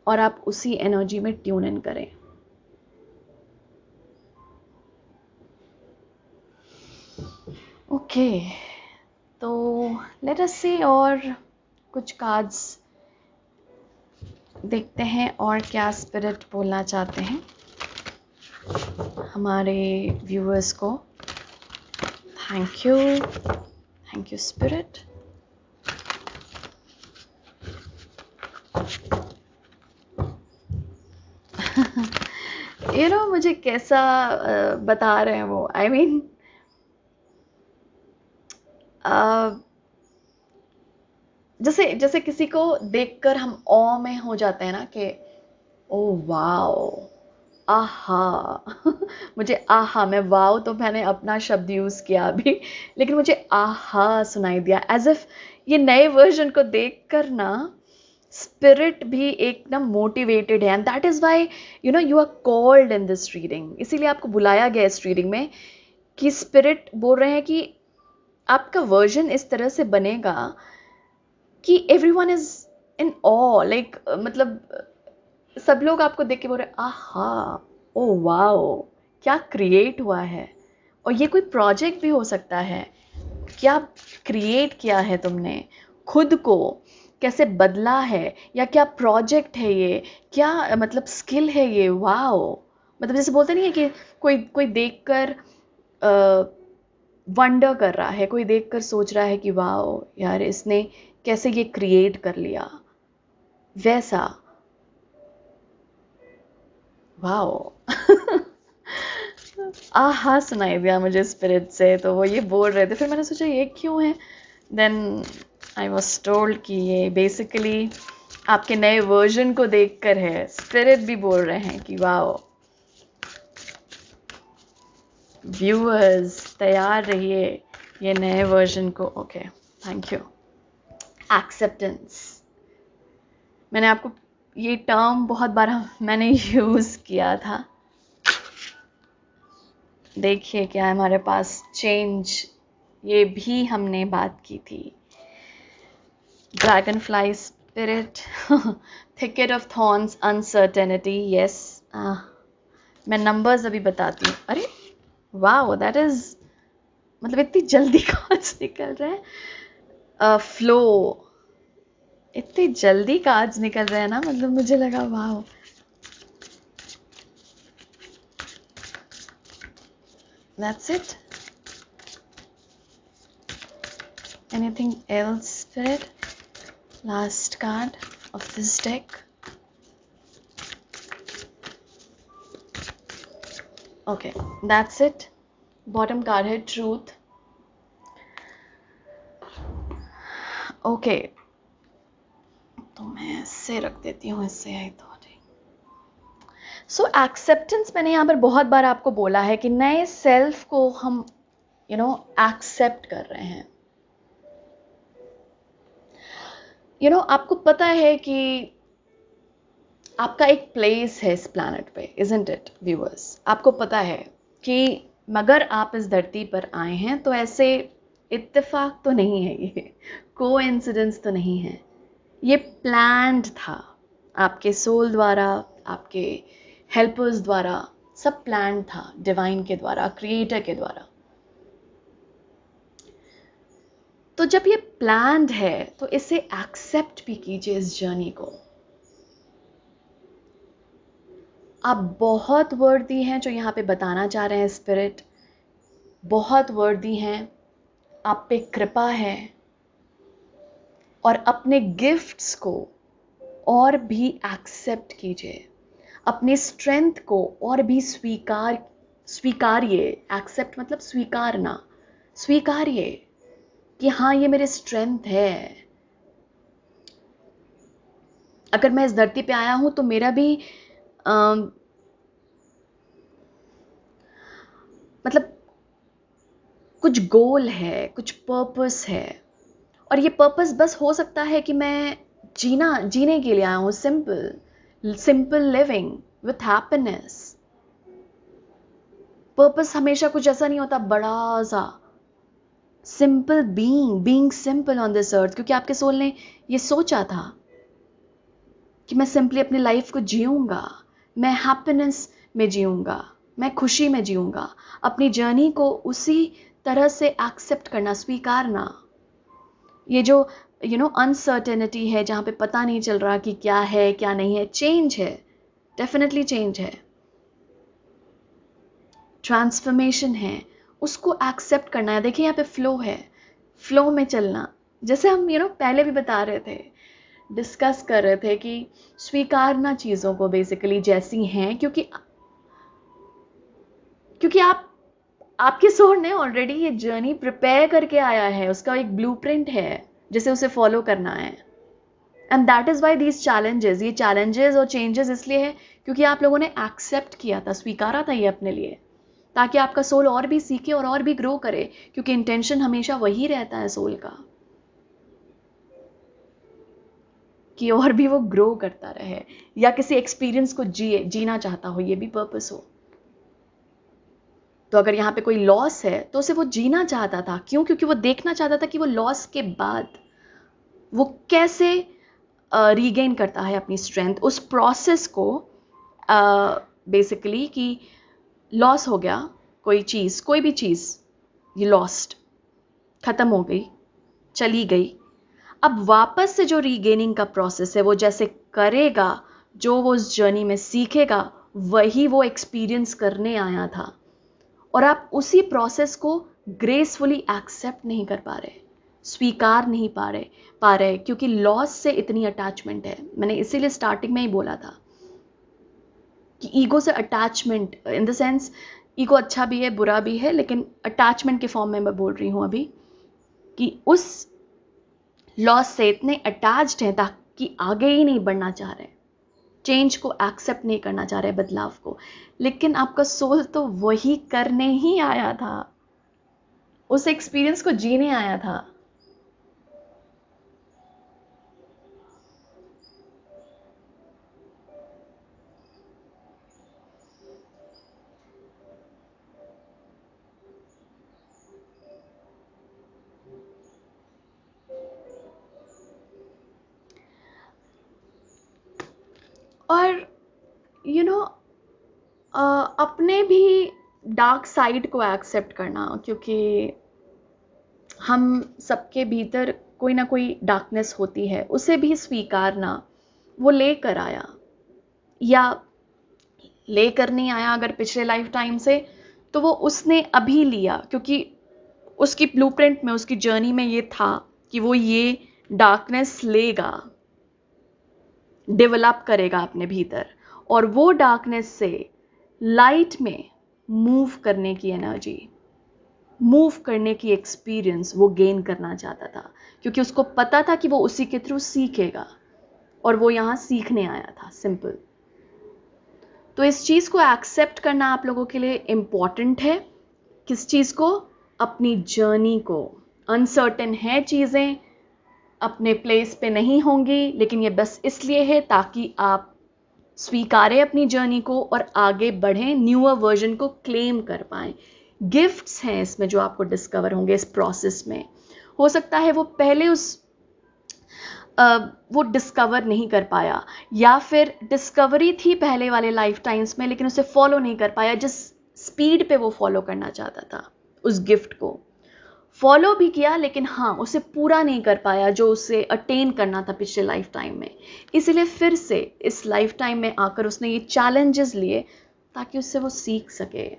[SPEAKER 1] और आप उसी एनर्जी में ट्यून इन करें। ओके, तो लेट अस सी और कुछ कार्ड्स देखते हैं और क्या स्पिरिट बोलना चाहते हैं हमारे व्यूअर्स को। Thank you spirit. मुझे कैसा बता रहे हैं वो, आई मीन जैसे किसी को देखकर हम ऑ में हो जाते हैं ना कि ओ वाओ, आहा। मुझे आहा, मैं वाओ तो मैंने अपना शब्द यूज किया अभी, लेकिन मुझे आहा सुनाई दिया, एज इफ ये नए वर्जन को देखकर ना स्पिरिट भी एकदम मोटिवेटेड है। And that is why you are called in this reading. इसीलिए आपको बुलाया गया इस रीडिंग में, कि स्पिरिट बोल रहे हैं कि आपका वर्जन इस तरह से बनेगा कि everyone is in awe, like मतलब सब लोग आपको देख के बोल रहे आहा, ओ वाओ, क्या क्रिएट हुआ है। और ये कोई प्रोजेक्ट भी हो सकता है, क्या क्रिएट किया है तुमने, खुद को कैसे बदला है, या क्या प्रोजेक्ट है ये, क्या मतलब स्किल है ये, वाओ। मतलब जैसे बोलते नहीं है कि कोई देखकर वंडर कर रहा है, कोई देखकर सोच रहा है कि वाओ यार इसने कैसे ये क्रिएट कर लिया, वैसा वाओ। आहा सुनाई दिया मुझे स्पिरिट से, तो वो ये बोल रहे थे, फिर मैंने सोचा ये क्यों है। देन आई वॉज टोल्ड कि ये बेसिकली आपके नए वर्जन को देखकर है। स्पिरिट भी बोल रहे हैं कि वाओ। व्यूअर्स तैयार रहिए ये नए वर्जन को। Okay, thank you. एक्सेप्टेंस, मैंने आपको ये टर्म बहुत बार मैंने यूज किया था। देखिए क्या है हमारे पास, चेंज, ये भी हमने बात की थी। Dragon fly spirit, thicket of thorns, uncertainty, yes. मैं नंबर्स अभी बताती हूँ। अरे वाओ, दैट इज, मतलब इतनी जल्दी कार्ड्स निकल रहे हैं। फ्लो, इतनी जल्दी कार्ड्स निकल रहे हैं ना, मतलब मुझे लगा wow. That's it. Anything else, Spirit? Last card of this deck. Okay, that's it. Bottom card है Truth. Okay. तो मैं इससे रख देती हूँ, इससे आई तो। सो एक्सेप्टेंस, मैंने यहाँ पर बहुत बार आपको बोला है कि नए सेल्फ को हम एक्सेप्ट कर रहे हैं। आपको पता है कि आपका एक प्लेस है इस प्लैनेट पे, इजंट इट व्यूअर्स? आपको पता है कि मगर आप इस धरती पर आए हैं तो ऐसे इत्तेफाक तो नहीं है, ये कोइंसिडेंस तो नहीं है, ये प्लान्ड था आपके सोल द्वारा, आपके हेल्पर्स द्वारा, सब प्लान था, डिवाइन के द्वारा, क्रिएटर के द्वारा। तो जब ये प्लान्ड है तो इसे एक्सेप्ट भी कीजिए, इस जर्नी को। आप बहुत वर्दी हैं, जो यहाँ पे बताना चाह रहे हैं स्पिरिट, बहुत वर्दी हैं, आप पे कृपा है, और अपने गिफ्ट्स को और भी एक्सेप्ट कीजिए, अपनी स्ट्रेंथ को और भी स्वीकारिए। एक्सेप्ट मतलब स्वीकारना, स्वीकारिए कि हाँ ये मेरे स्ट्रेंथ है। अगर मैं इस धरती पे आया हूं तो मेरा भी मतलब कुछ गोल है, कुछ पर्पस है, और ये पर्पस बस हो सकता है कि मैं जीने के लिए आया हूं, simple living with happiness. Purpose हमेशा कुछ ऐसा नहीं होता बड़ा सा, simple being simple on this earth, क्योंकि आपके सोल ने ये सोचा था कि मैं सिंपली अपनी लाइफ को जीऊंगा, मैं हैप्पीनेस में जीऊंगा, मैं खुशी में जीऊंगा, अपनी जर्नी को उसी तरह से एक्सेप्ट करना, स्वीकारना। ये जो अनसर्टेनिटी है, जहाँ पे पता नहीं चल रहा कि क्या है क्या नहीं है, चेंज है, डेफिनेटली चेंज है, ट्रांसफॉर्मेशन है, उसको एक्सेप्ट करना है। देखिए यहाँ पे फ्लो है, फ्लो में चलना, जैसे हम पहले भी बता रहे थे, डिस्कस कर रहे थे कि स्वीकारना चीज़ों को बेसिकली जैसी हैं, क्योंकि आपके सोल ने ऑलरेडी ये जर्नी प्रिपेयर करके आया है, उसका एक ब्लूप्रिंट है जिसे उसे फॉलो करना है। And that is why these challenges, ये चैलेंजेस और चेंजेस इसलिए है क्योंकि आप लोगों ने एक्सेप्ट किया था, स्वीकारा था ये अपने लिए, ताकि आपका सोल और भी सीखे और भी ग्रो करे, क्योंकि इंटेंशन हमेशा वही रहता है सोल का कि और भी वो ग्रो करता रहे, या किसी एक्सपीरियंस को जीना चाहता हो, ये भी पर्पस हो। तो अगर यहाँ पे कोई लॉस है तो उसे वो जीना चाहता था, क्यों? क्योंकि वो देखना चाहता था कि वो लॉस के बाद वो कैसे रीगेन करता है अपनी स्ट्रेंथ, उस प्रोसेस को बेसिकली कि लॉस हो गया कोई चीज़, कोई भी चीज़ ये लॉस्ट, ख़त्म हो गई, चली गई, अब वापस से जो रीगेनिंग का प्रोसेस है वो जैसे करेगा, जो वो उस जर्नी में सीखेगा, वही वो एक्सपीरियंस करने आया था। और आप उसी प्रोसेस को ग्रेसफुली एक्सेप्ट नहीं कर पा रहे, स्वीकार नहीं पा रहे क्योंकि लॉस से इतनी अटैचमेंट है। मैंने इसीलिए स्टार्टिंग में ही बोला था कि ईगो से attachment, in the sense ego अच्छा भी है बुरा भी है, लेकिन अटैचमेंट के फॉर्म में मैं बोल रही हूँ अभी, कि उस लॉस से इतने अटैच्ड हैं ताकि आगे ही नहीं बढ़ना चाह रहे, चेंज को एक्सेप्ट नहीं करना चाह रहे, बदलाव को। लेकिन आपका सोल तो वही करने ही आया था, उस एक्सपीरियंस को जीने आया था। और अपने भी डार्क साइड को एक्सेप्ट करना, क्योंकि हम सबके भीतर कोई ना कोई डार्कनेस होती है, उसे भी स्वीकारना। वो लेकर आया या लेकर नहीं आया, अगर पिछले लाइफ टाइम से, तो वो उसने अभी लिया, क्योंकि उसकी ब्लूप्रिंट में, उसकी जर्नी में ये था कि वो ये डार्कनेस लेगा, डेवलप करेगा अपने भीतर, और वो डार्कनेस से लाइट में मूव करने की एनर्जी, मूव करने की एक्सपीरियंस वो गेन करना चाहता था, क्योंकि उसको पता था कि वो उसी के थ्रू सीखेगा, और वो यहाँ सीखने आया था, सिंपल। तो इस चीज़ को एक्सेप्ट करना आप लोगों के लिए इम्पॉर्टेंट है। किस चीज़ को? अपनी जर्नी को। अनसर्टेन है चीज़ें, अपने प्लेस पे नहीं होंगी, लेकिन ये बस इसलिए है ताकि आप स्वीकारें अपनी जर्नी को और आगे बढ़ें, न्यूअर वर्जन को क्लेम कर पाएं। गिफ्ट्स हैं इसमें जो आपको डिस्कवर होंगे इस प्रोसेस में। हो सकता है वो पहले वो डिस्कवर नहीं कर पाया, या फिर डिस्कवरी थी पहले वाले लाइफ टाइम्स में, लेकिन उसे फॉलो नहीं कर पाया जिस स्पीड पे वो फॉलो करना चाहता था। उस गिफ्ट को फॉलो भी किया, लेकिन हाँ, उसे पूरा नहीं कर पाया जो उसे अटेन करना था पिछले लाइफ टाइम में। इसीलिए फिर से इस लाइफ टाइम में आकर उसने ये चैलेंजेस लिए ताकि उससे वो सीख सके।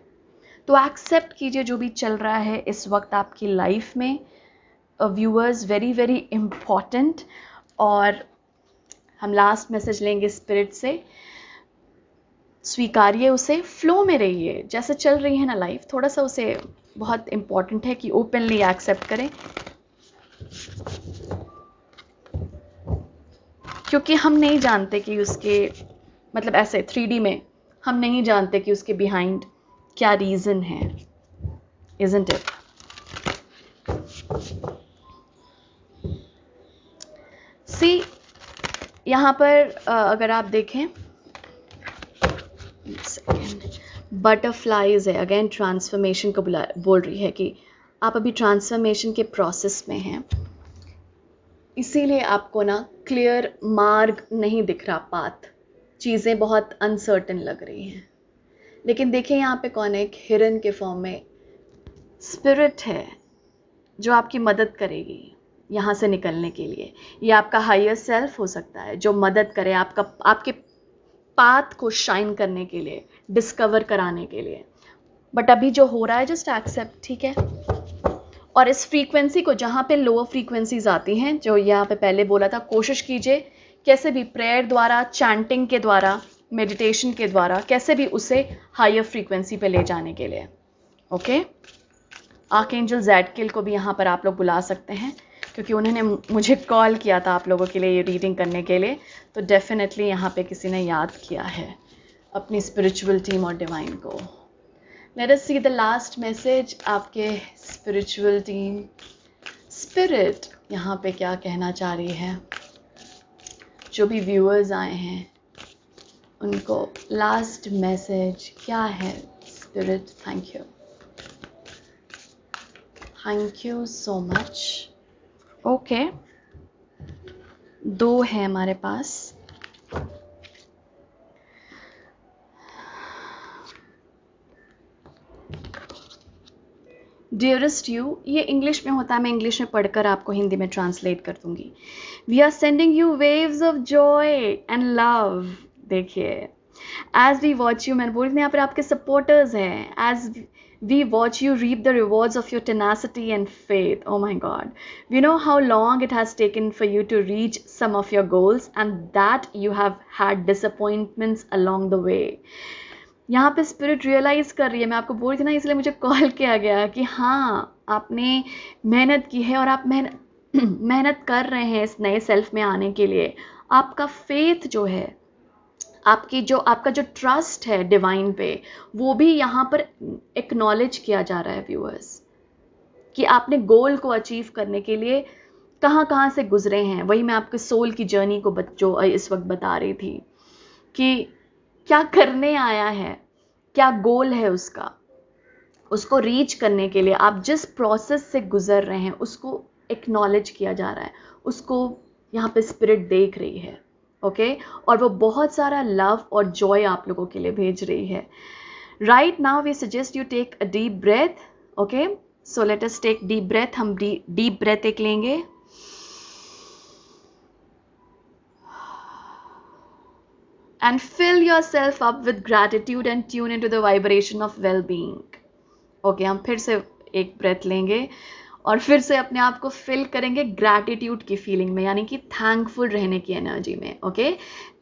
[SPEAKER 1] तो एक्सेप्ट कीजिए जो भी चल रहा है इस वक्त आपकी लाइफ में, व्यूअर्स, वेरी वेरी इम्पॉर्टेंट। और हम लास्ट मैसेज लेंगे स्पिरिट से, स्वीकारिए उसे, फ्लो में रहिए, जैसे चल रही है ना लाइफ, थोड़ा सा उसे, बहुत इम्पॉर्टेंट है कि ओपनली एक्सेप्ट करें, क्योंकि हम नहीं जानते कि उसके, मतलब ऐसे 3D में हम नहीं जानते कि उसके बिहाइंड क्या रीज़न है, इज़न्ट इट? सी, यहाँ पर अगर आप देखें, बटरफ्लाइज है, अगेन ट्रांसफॉर्मेशन को बोल रही है कि आप अभी ट्रांसफॉर्मेशन के प्रोसेस में हैं, इसीलिए आपको ना क्लियर मार्ग नहीं दिख रहा, पाथ, चीज़ें बहुत अनसर्टन लग रही हैं। लेकिन देखिए यहाँ पे कौन है, एक हिरन के फॉर्म में स्पिरिट है जो आपकी मदद करेगी यहाँ से निकलने के लिए। ये आपका हायर सेल्फ हो सकता है जो मदद करे आपके पाथ को शाइन करने के लिए, डिस्कवर कराने के लिए। बट अभी जो हो रहा है जस्ट एक्सेप्ट, ठीक है। और इस फ्रीक्वेंसी को, जहाँ पे लोअर फ्रीक्वेंसीज आती हैं, जो यहाँ पे पहले बोला था, कोशिश कीजिए कैसे भी प्रेयर द्वारा, चैंटिंग के द्वारा, मेडिटेशन के द्वारा, कैसे भी उसे हायर फ्रीक्वेंसी पे ले जाने के लिए। ओके, आर्कएंजल ज़ैडकिल को भी यहाँ पर आप लोग बुला सकते हैं, क्योंकि उन्होंने मुझे कॉल किया था आप लोगों के लिए ये रीडिंग करने के लिए। तो डेफिनेटली यहाँ पे किसी ने याद किया है अपनी स्पिरिचुअल टीम और डिवाइन को। Late us see the last message आपके स्पिरिचुअल टीम, स्पिरिट यहाँ पे क्या कहना चाह रही है। जो भी व्यूअर्स आए हैं उनको लास्ट मैसेज क्या है spirit. Thank you so much. Okay, 2 है हमारे पास। डियरेस्ट यू, ये इंग्लिश में होता है, मैं इंग्लिश में पढ़कर आपको हिंदी में ट्रांसलेट कर दूंगी। We are sending you waves of joy and love. देखिए, एज वी वॉच यू, मैंने बोली यहाँ पर आपके सपोर्टर्स हैं, as we watch you reap the rewards of your tenacity and faith. Oh my God. We know how long it has taken for you to reach some of your goals and that you have had disappointments along the way. यहाँ पे spirit realise कर रही है, मैं आपको बोल रही थी ना, इसलिए मुझे कॉल किया गया कि हाँ, आपने मेहनत की है और आप मेहनत कर रहे हैं इस नए सेल्फ में आने के लिए। आपका फेथ जो है, आपका जो ट्रस्ट है डिवाइन पे, वो भी यहाँ पर एक्नॉलेज किया जा रहा है व्यूअर्स, कि आपने गोल को अचीव करने के लिए कहाँ से गुजरे हैं। वही मैं आपके सोल की जर्नी को जो इस वक्त बता रही थी कि क्या करने आया है, क्या गोल है उसको रीच करने के लिए आप जिस प्रोसेस से गुजर रहे हैं उसको एक्नॉलेज किया जा रहा है, उसको यहाँ पे स्पिरिट देख रही है। ओके, और वो बहुत सारा लव और जॉय आप लोगों के लिए भेज रही है। Right now we suggest you take a deep breath. Okay, so let us take deep breath. हम डीप ब्रेथ एक लेंगे, and fill yourself up with gratitude and tune into the vibration of well-being. Okay, हम फिर से एक breath लेंगे और फिर से अपने आप को फिल करेंगे ग्रैटिट्यूड की फीलिंग में, यानी कि थैंकफुल रहने की एनर्जी में। Okay,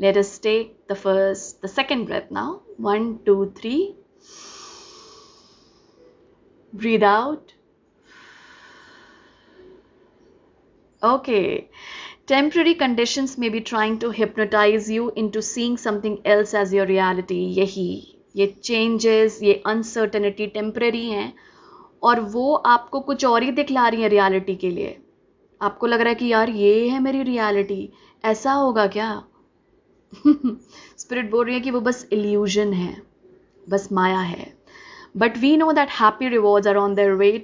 [SPEAKER 1] let us take the second breath now. 1 2 3, breathe out. Okay, temporary conditions may be trying to hypnotize you into seeing something else as your reality. ये changes, ये uncertainty temporary हैं और वो आपको कुछ और ही दिखला रही है रियलिटी के लिए। आपको लग रहा है कि यार ये है मेरी रियलिटी, ऐसा होगा क्या? स्पिरिट बोल रही है कि वो बस इल्यूजन है, बस माया है। But we know that happy rewards are on their way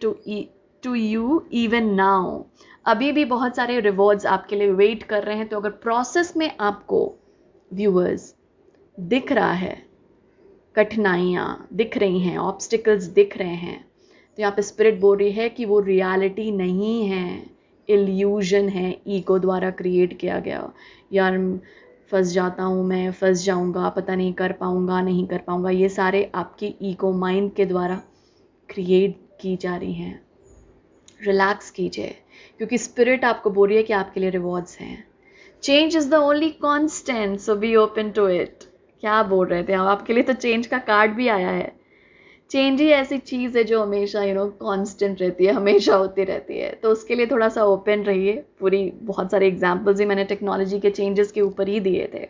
[SPEAKER 1] to you even now. अभी भी बहुत सारे रिवॉर्ड्स आपके लिए वेट कर रहे हैं। तो अगर प्रोसेस में आपको व्यूअर्स दिख रहा है, कठिनाइयाँ दिख रही हैं, ऑब्स्टिकल्स दिख रहे हैं, तो यहाँ पे स्पिरिट बोल रही है कि वो रियलिटी नहीं है, इल्यूजन है, ईगो द्वारा क्रिएट किया गया। यार फंस जाता हूँ मैं, फंस जाऊँगा, पता नहीं कर पाऊँगा, नहीं कर पाऊँगा, ये सारे आपकी ईगो माइंड के द्वारा क्रिएट की जा रही हैं। रिलैक्स कीजिए, क्योंकि स्पिरिट आपको बोल रही है कि आपके लिए रिवॉर्ड्स हैं। Change is the only constant, so be open to it. क्या बोल रहे थे आपके लिए तो चेंज का कार्ड भी आया है। चेंज ही ऐसी चीज़ है जो हमेशा कांस्टेंट रहती है, हमेशा होती रहती है। तो उसके लिए थोड़ा सा ओपन रहिए। बहुत सारे एग्जांपल्स ही मैंने टेक्नोलॉजी के चेंजेस के ऊपर ही दिए थे।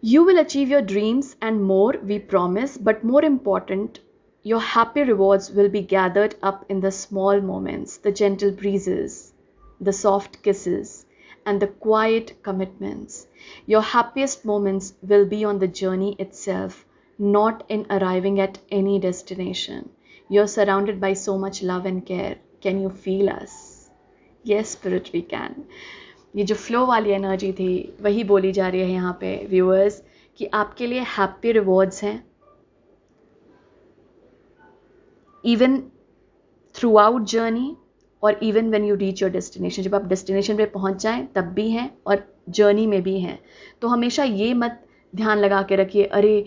[SPEAKER 1] You will achieve your dreams and more, we promise, but more important, your happy rewards will be gathered up in the small moments, the gentle breezes, the soft kisses, and the quiet commitments. Your happiest moments will be on the journey itself, not in arriving at any destination. You're surrounded by so much love and care. Can you feel us? Yes, Spirit, we can. ये जो flow वाली energy थी वही बोली जा रही है यहाँ पे व्यूअर्स, कि आपके लिए हैप्पी रिवॉर्ड्स हैं इवन थ्रू आउट जर्नी और even when you reach your destination. जब आप डेस्टिनेशन पे पहुँच जाएं तब भी हैं और जर्नी में भी हैं. तो हमेशा ये मत ध्यान लगा के रखिए अरे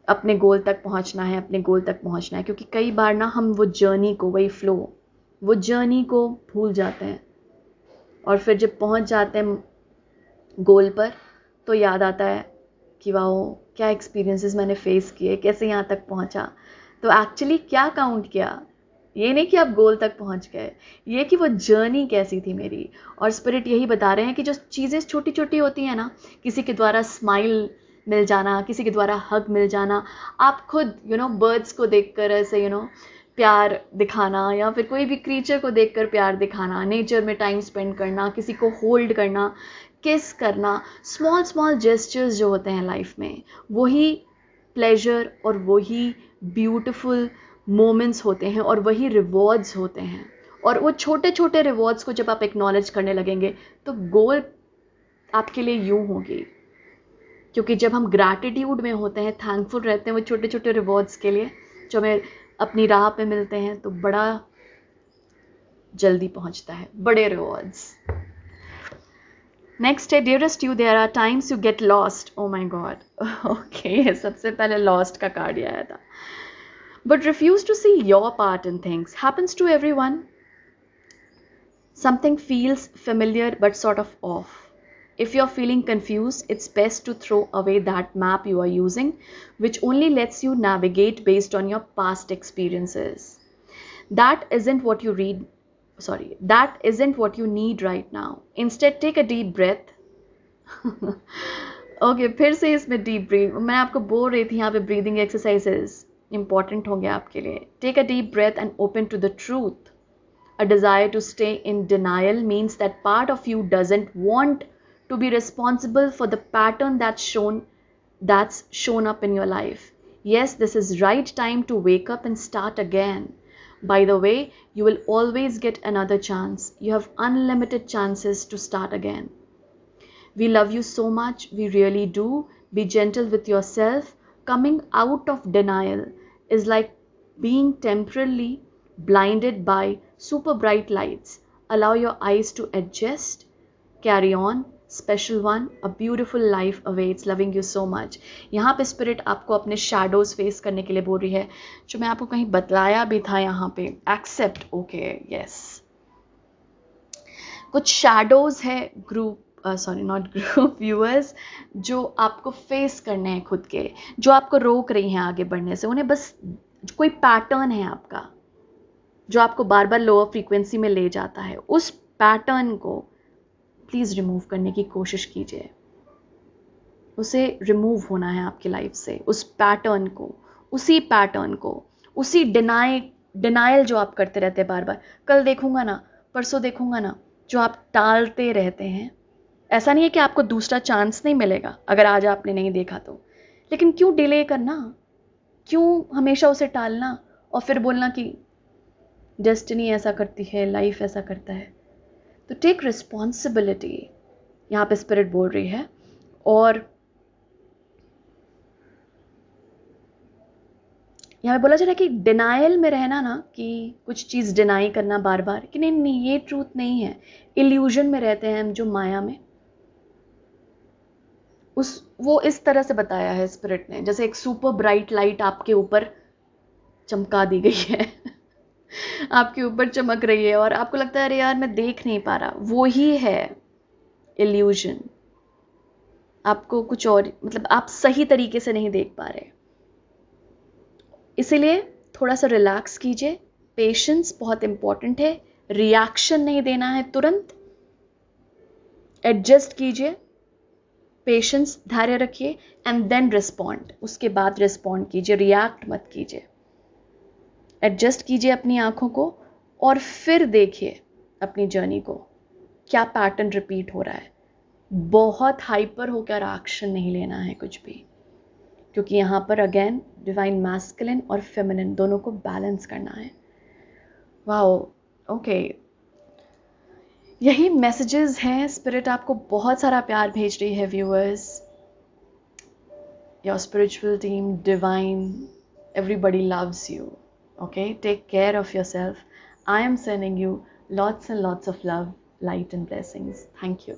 [SPEAKER 1] अपने गोल तक पहुंचना है, अपने गोल तक पहुंचना है, क्योंकि कई बार ना हम वो जर्नी को, वही फ्लो, वो जर्नी को भूल जाते हैं और फिर जब पहुंच जाते हैं गोल पर तो याद आता है कि वाह क्या एक्सपीरियंसेस मैंने फेस किए, कैसे यहाँ तक पहुंचा. तो एक्चुअली क्या काउंट किया, ये नहीं कि आप गोल तक पहुंच गए, ये कि वो जर्नी कैसी थी मेरी. और स्पिरिट यही बता रहे हैं कि जो चीज़ें छोटी छोटी होती हैं ना, किसी के द्वारा स्माइल मिल जाना, किसी के द्वारा हग मिल जाना, आप खुद बर्ड्स को देखकर ऐसे प्यार दिखाना, या फिर कोई भी क्रीचर को देखकर प्यार दिखाना, नेचर में टाइम स्पेंड करना, किसी को होल्ड करना, किस करना, स्मॉल स्मॉल जेस्चर्स जो होते हैं लाइफ में, वही प्लेजर और वही ब्यूटीफुल मोमेंट्स होते हैं और वही रिवॉर्ड्स होते हैं. और वो छोटे छोटे रिवॉर्ड्स को जब आप एक्नॉलेज करने लगेंगे तो गोल आपके लिए यूं होगी. क्योंकि जब हम ग्रैटिट्यूड में होते हैं, थैंकफुल रहते हैं वो छोटे छोटे रिवॉर्ड्स के लिए जो हमें अपनी राह पे मिलते हैं, तो बड़ा जल्दी पहुंचता है बड़े रिवॉर्ड्स. नेक्स्ट है dearest you, there are times you get lost. Oh my god, okay, सबसे पहले लॉस्ट का कार्ड आया था. But refuse to see your part in things. Happens to everyone. Something feels familiar but sort of off. If you're feeling confused, it's best to throw away that map you are using, which only lets you navigate based on your past experiences. That isn't what you need right now. Instead, take a deep breath. Okay, फिर से इसमें deep breathe. मैं आपको बोल रही थी यहाँ पे breathing exercises important होंगे आपके लिए. Take a deep breath and open to the truth. A desire to stay in denial means that part of you doesn't want to be responsible for the pattern that's shown up in your life. Yes, this is right time to wake up and start again. By the way, you will always get another chance. You have unlimited chances to start again. We love you so much, we really do. Be gentle with yourself. Coming out of denial is like being temporarily blinded by super bright lights. Allow your eyes to adjust. Carry on. Special one, a beautiful life awaits. Loving you so much. यहाँ पे spirit आपको अपने shadows face करने के लिए बोल रही है, जो मैं आपको कहीं बतलाया भी था यहाँ पे. Accept, okay, yes. कुछ शैडोज है ग्रुप व्यूअर्स, जो आपको फेस करने हैं खुद के, जो आपको रोक रही हैं आगे बढ़ने से. उन्हें बस कोई पैटर्न है आपका जो आपको बार बार लोअर फ्रीक्वेंसी में ले जाता है. उस पैटर्न को प्लीज़ रिमूव करने की कोशिश कीजिए. उसे रिमूव होना है आपकी लाइफ से, उस पैटर्न को, उसी डिनायल जो आप करते रहते हैं बार बार, कल देखूंगा ना, परसों देखूंगा ना, जो आप टालते रहते हैं. ऐसा नहीं है कि आपको दूसरा चांस नहीं मिलेगा अगर आज आपने नहीं देखा तो, लेकिन क्यों डिले करना, क्यों हमेशा उसे टालना और फिर बोलना कि डेस्टिनी ऐसा करती है, लाइफ ऐसा करता है. तो टेक रिस्पॉन्सिबिलिटी, यहाँ पे स्पिरिट बोल रही है. और यहाँ पे बोला जा रहा है कि डिनायल में रहना ना, कि कुछ चीज़ डिनाई करना बार बार कि नहीं ये ट्रूथ नहीं है. इल्यूजन में रहते हैं हम, जो माया में, वो इस तरह से बताया है स्पिरिट ने, जैसे एक सुपर ब्राइट लाइट आपके ऊपर चमका दी गई है आपके ऊपर चमक रही है और आपको लगता है अरे यार मैं देख नहीं पा रहा. वो ही है इल्यूजन. आपको कुछ और, मतलब आप सही तरीके से नहीं देख पा रहे. इसीलिए थोड़ा सा रिलैक्स कीजिए. पेशेंस बहुत इंपॉर्टेंट है. रिएक्शन नहीं देना है तुरंत. एडजस्ट कीजिए, पेशेंस, धैर्य रखिए, एंड देन रिस्पॉन्ड. उसके बाद रिस्पॉन्ड कीजिए, रिएक्ट मत कीजिए. एडजस्ट कीजिए अपनी आंखों को और फिर देखिए अपनी जर्नी को, क्या पैटर्न रिपीट हो रहा है. बहुत हाइपर होकर एक्शन नहीं लेना है कुछ भी. क्योंकि यहाँ पर अगेन डिवाइन मैस्कुलिन और फेमिनिन दोनों को बैलेंस करना है। वाओ, ओके, यही मैसेजेस हैं। स्पिरिट आपको बहुत सारा प्यार भेज रही है viewers. Your spiritual team, divine, everybody loves you. Okay, take care of yourself. I am sending you lots and lots of love, light and blessings. Thank you.